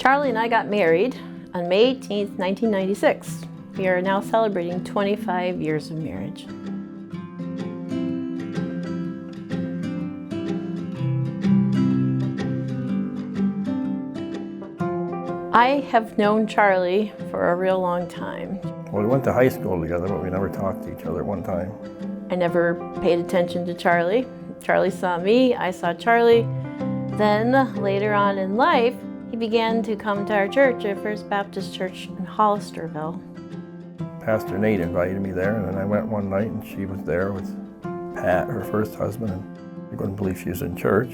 Charlie and I got married on May 18th, 1996. We are now celebrating 25 years of marriage. I have known Charlie for a real long time. Well, we went to high school together, but we never talked to each other at one time. I never paid attention to Charlie. Charlie saw me, I saw Charlie. Then, later on in life, he began to come to our church at First Baptist Church in Hollisterville. Pastor Nate invited me there, and then I went one night, and she was there with Pat, her first husband, and I couldn't believe she was in church.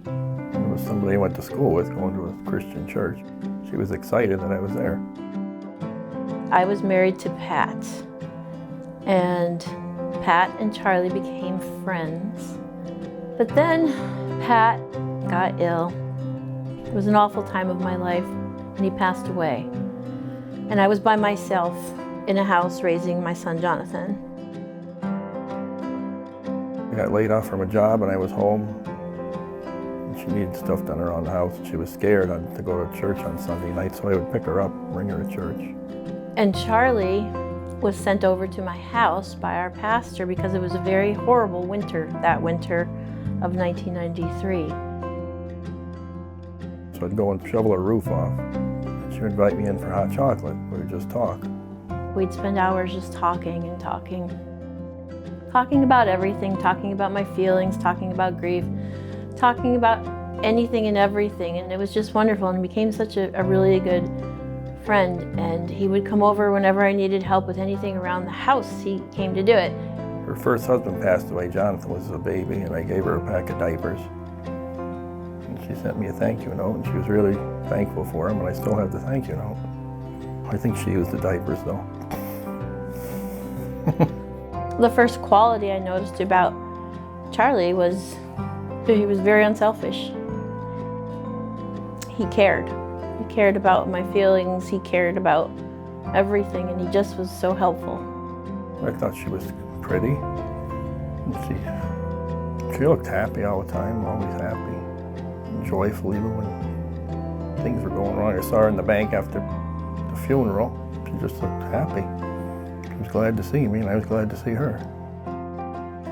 And it was somebody I went to school with, going to a Christian church. She was excited that I was there. I was married to Pat, and Pat and Charlie became friends. But then Pat got ill. It was an awful time of my life, and he passed away. And I was by myself in a house raising my son Jonathan. I got laid off from a job, and I was home. And she needed stuff done around the house. She was scared to go to church on Sunday night, so I would pick her up, bring her to church. And Charlie was sent over to my house by our pastor because it was a very horrible winter, that winter of 1993. So I'd go and shovel her roof off. And she would invite me in for hot chocolate. We would just talk. We'd spend hours just talking and talking. Talking about everything, talking about my feelings, talking about grief, talking about anything and everything. And it was just wonderful, and became such a really good friend. And he would come over whenever I needed help with anything around the house. He came to do it. Her first husband passed away. Jonathan was a baby, and I gave her a pack of diapers. And she sent me a thank you note, and she was really thankful for him, and I still have the thank you note. I think she used the diapers, though. The first quality I noticed about Charlie was he was very unselfish. He cared. He cared about my feelings. He cared about everything, and he just was so helpful. I thought she was pretty. And she looked happy all the time, always happy, and joyful even when things were going wrong. I saw her in the bank after the funeral. She just looked happy. She was glad to see me, and I was glad to see her.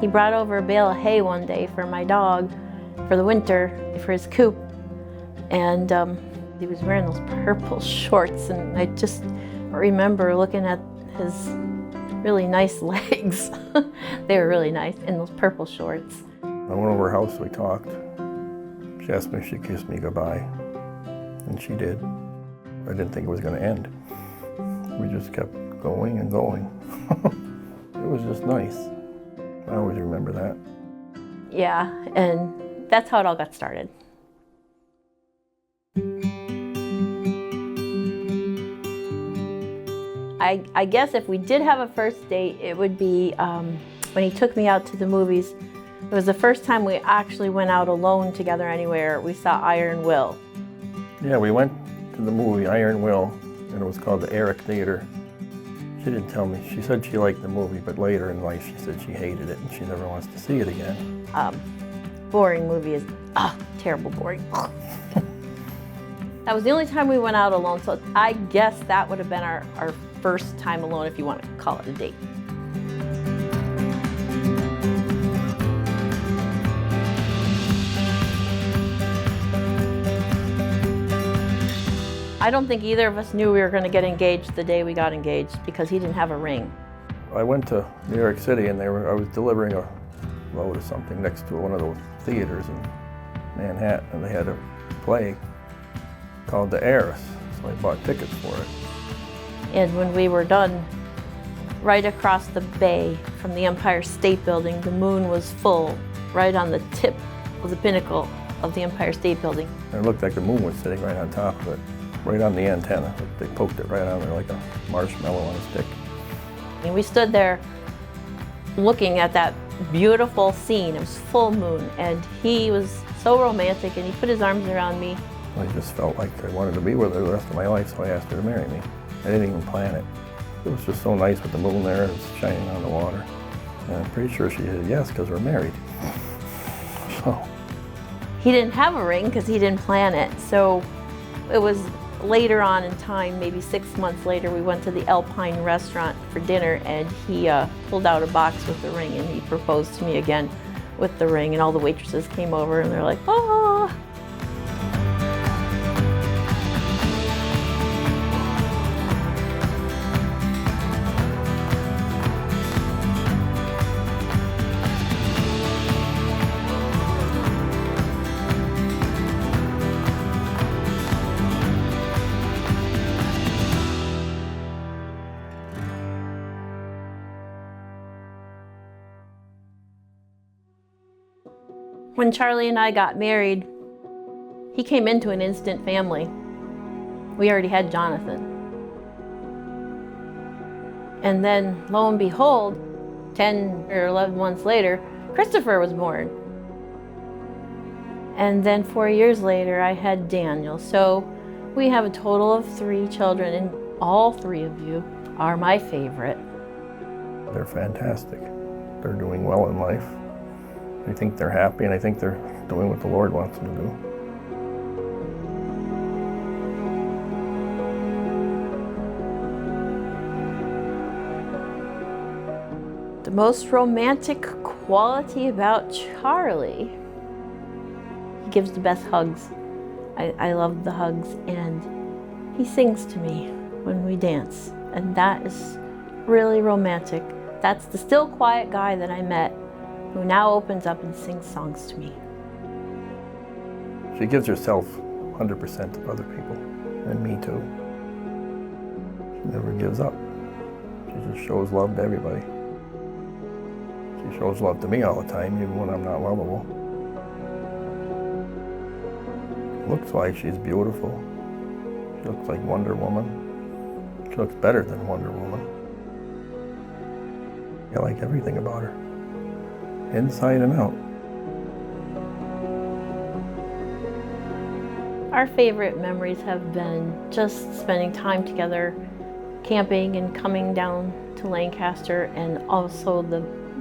He brought over a bale of hay one day for my dog for the winter, for his coop, and he was wearing those purple shorts, and I just remember looking at his really nice legs. They were really nice in those purple shorts. I went over her house, we talked. She asked me if she'd kiss me goodbye, and she did. I didn't think it was going to end. We just kept going and going. It was just nice. I always remember that. Yeah, and that's how it all got started. I guess if we did have a first date, it would be when he took me out to the movies. It was the first time we actually went out alone together anywhere. We saw Iron Will. Yeah, we went to the movie Iron Will, and it was called the Eric Theater. She didn't tell me. She said she liked the movie, but later in life she said she hated it and she never wants to see it again. Boring movie is terrible boring. That was the only time we went out alone, so I guess that would have been our first time alone, if you want to call it a date. I don't think either of us knew we were going to get engaged the day we got engaged because he didn't have a ring. I went to New York City, and I was delivering a load of something next to one of those theaters in Manhattan, and they had a play called The Heiress, so I bought tickets for it. And when we were done, right across the bay from the Empire State Building, the moon was full, right on the tip of the pinnacle of the Empire State Building. And it looked like the moon was sitting right on top of it, right on the antenna. They poked it right on there like a marshmallow on a stick. And we stood there looking at that beautiful scene. It was full moon, and he was so romantic, and he put his arms around me. I just felt like I wanted to be with her the rest of my life, so I asked her to marry me. I didn't even plan it. It was just so nice with the moon there, it was shining on the water. And I'm pretty sure she said yes, because we're married. So. He didn't have a ring because he didn't plan it, so it was later on in time, maybe 6 months later, we went to the Alpine restaurant for dinner, and he pulled out a box with the ring, and he proposed to me again with the ring, and all the waitresses came over and they're like, oh. When Charlie and I got married, he came into an instant family. We already had Jonathan. And then, lo and behold, 10 or 11 months later, Christopher was born. And then 4 years later, I had Daniel. So we have a total of 3 children, and all 3 of you are my favorite. They're fantastic. They're doing well in life. I think they're happy, and I think they're doing what the Lord wants them to do. The most romantic quality about Charlie, he gives the best hugs. I love the hugs, and he sings to me when we dance, and that is really romantic. That's the still quiet guy that I met, who now opens up and sings songs to me. She gives herself 100% to other people, and me too. She never gives up. She just shows love to everybody. She shows love to me all the time, even when I'm not lovable. Looks like she's beautiful. She looks like Wonder Woman. She looks better than Wonder Woman. I like everything about her, inside and out. Our favorite memories have been just spending time together, camping and coming down to Lancaster, and also the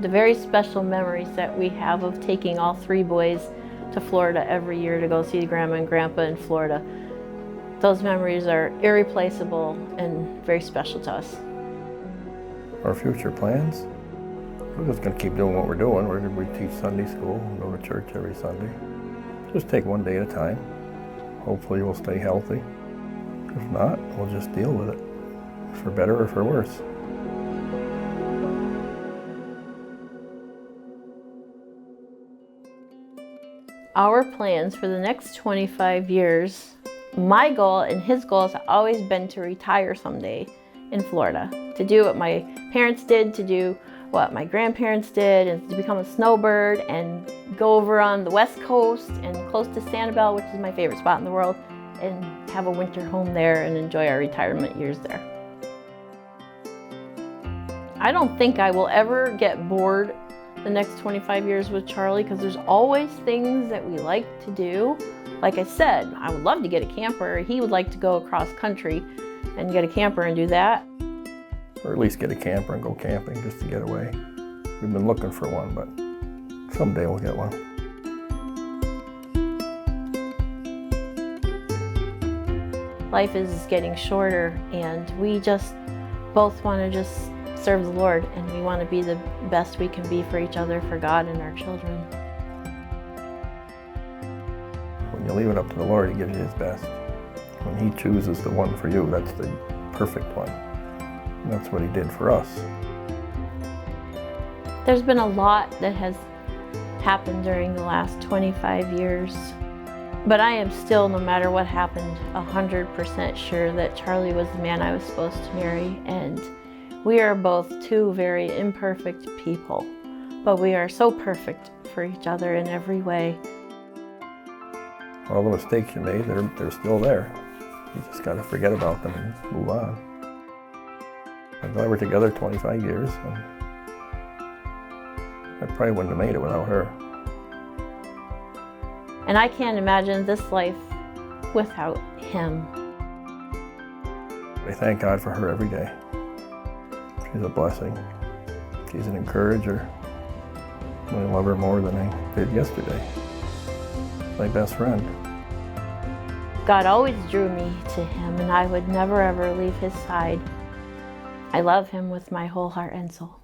very special memories that we have of taking all 3 boys to Florida every year to go see Grandma and Grandpa in Florida. Those memories are irreplaceable and very special to us. Our future plans? We're just going to keep doing what we're doing. We teach Sunday school and go to church every Sunday. Just take one day at a time. Hopefully we'll stay healthy. If not, we'll just deal with it, for better or for worse. Our plans for the next 25 years, my goal and his goal has always been to retire someday in Florida, to do what my parents did, to do what my grandparents did, and to become a snowbird and go over on the West Coast and close to Sanibel, which is my favorite spot in the world, and have a winter home there and enjoy our retirement years there. I don't think I will ever get bored the next 25 years with Charlie, because there's always things that we like to do. Like I said, I would love to get a camper. He would like to go across country and get a camper and do that. Or at least get a camper and go camping just to get away. We've been looking for one, but someday we'll get one. Life is getting shorter, and we just both want to just serve the Lord, and we want to be the best we can be for each other, for God and our children. When you leave it up to the Lord, He gives you His best. When He chooses the one for you, that's the perfect one. And that's what He did for us. There's been a lot that has happened during the last 25 years, but I am still, no matter what happened, 100% sure that Charlie was the man I was supposed to marry, and we are both 2 very imperfect people, but we are so perfect for each other in every way. All the mistakes you made, they're still there. You just got to forget about them and move on. I'm glad we're together 25 years, and I probably wouldn't have made it without her. And I can't imagine this life without him. I thank God for her every day. She's a blessing. She's an encourager. I love her more than I did yesterday. My best friend. God always drew me to him, and I would never ever leave his side. I love him with my whole heart and soul.